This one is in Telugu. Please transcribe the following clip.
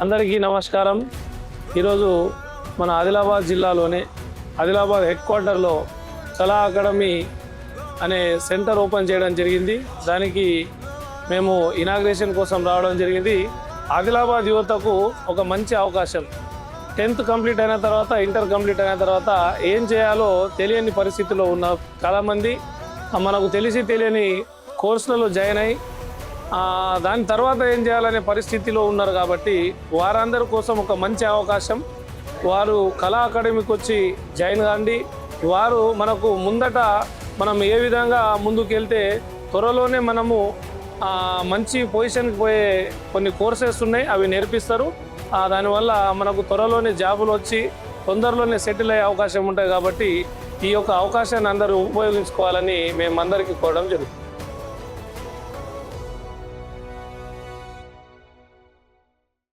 అందరికీ నమస్కారం. ఈరోజు మన ఆదిలాబాద్ జిల్లాలోనే ఆదిలాబాద్ హెడ్ క్వార్టర్లో కళా అకాడమీ అనే సెంటర్ ఓపెన్ చేయడం జరిగింది. దానికి మేము ఇనాగ్రేషన్ కోసం రావడం జరిగింది. ఆదిలాబాద్ యువతకు ఒక మంచి అవకాశం. 10th కంప్లీట్ అయిన తర్వాత, ఇంటర్ కంప్లీట్ అయిన తర్వాత ఏం చేయాలో తెలియని పరిస్థితిలో ఉన్న చాలామంది మనకు తెలిసి తెలియని కోర్సులలో జాయిన్ అయ్యి దాని తర్వాత ఏం చేయాలనే పరిస్థితిలో ఉన్నారు. కాబట్టి వారందరి కోసం ఒక మంచి అవకాశం. వారు కళా అకాడమీకి వచ్చి జాయిన్ కాండి. వారు మనకు ముందట మనం ఏ విధంగా ముందుకు వెళ్తే త్వరలోనే మనము మంచి పొజిషన్కి పోయే కొన్ని కోర్సెస్ ఉన్నాయి, అవి నేర్పిస్తారు. దానివల్ల మనకు త్వరలోనే జాబులు వచ్చి తొందరలోనే సెటిల్ అయ్యే అవకాశం ఉంటుంది. కాబట్టి ఈ యొక్క అవకాశాన్ని అందరూ ఉపయోగించుకోవాలని మేమందరికీ కోరడం జరుగుతుంది.